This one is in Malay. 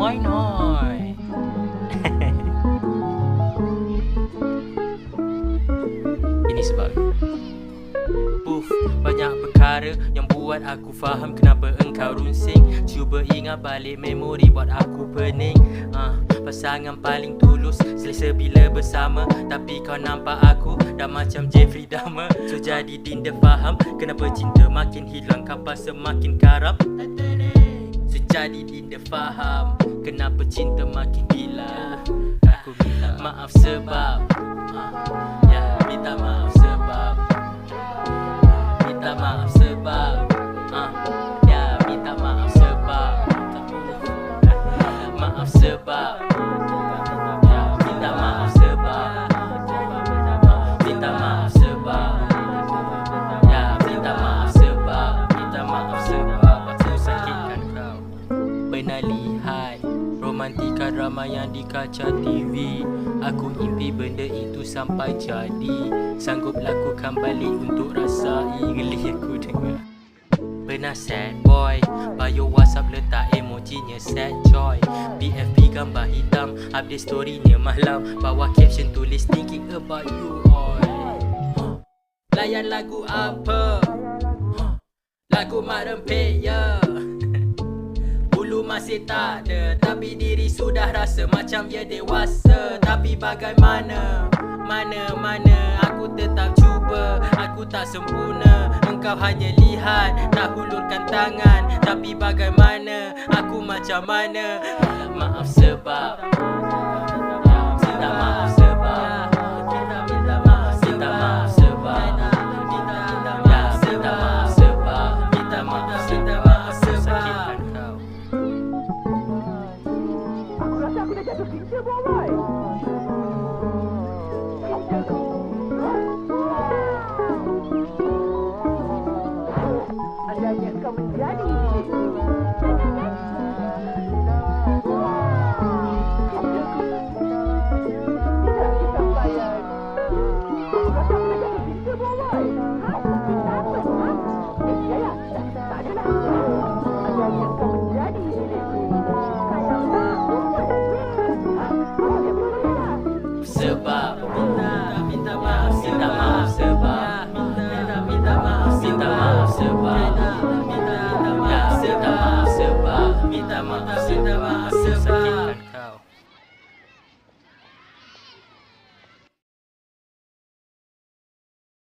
Why not? Ini sebab banyak perkara yang buat aku faham kenapa engkau runsing. Cuba ingat balik memori buat aku pening. Pasangan paling tulus selesa bila bersama, tapi kau nampak aku dah macam Jeffrey Dahmer. So jadi Dinda faham kenapa cinta makin hilang, kapal semakin karam. So jadi Dinda faham kenapa cinta makin gila. Aku minta maaf sebab minta maaf sebab minta maaf sebab minta maaf sebab maaf sebab minta maaf sebab minta maaf sebab minta maaf sebab minta maaf sebab aku sakitkan kau. Pernah lihat romantika drama yang di kaca TV, aku impi benda itu sampai jadi. Sanggup lakukan balik untuk rasai, geli aku dengar. Pernah sad boy, bio WhatsApp letak emojinya sad joy. BFP gambar hitam, update storynya malam, bawah caption tulis thinking about you all. Layan lagu apa? Lagu Mak Rempit ya. Bulu masih tak ada, tapi diri sudah rasa macam ia dewasa. Tapi bagaimana, mana aku tetap cuba. Aku tak sempurna, engkau hanya lihat, tak hulurkan tangan. Tapi bagaimana, aku macam mana? Maaf sebab minta maaf sebab minta maaf sebab minta maaf sebab minta maaf sebab sakitkan kau. Aku rasa aku dah jatuh cinta, boy. Andainya kau menjadi milikku. Tidak kesampaian. Aku rasa aku dah jatuh cinta, boy. Cinta apa? Ya, tak adalah. Andainya kau menjadi milikku. Sebab minta maaf sebab minta maaf sebab minta maaf sebab minta maaf sebab sakitkan kau.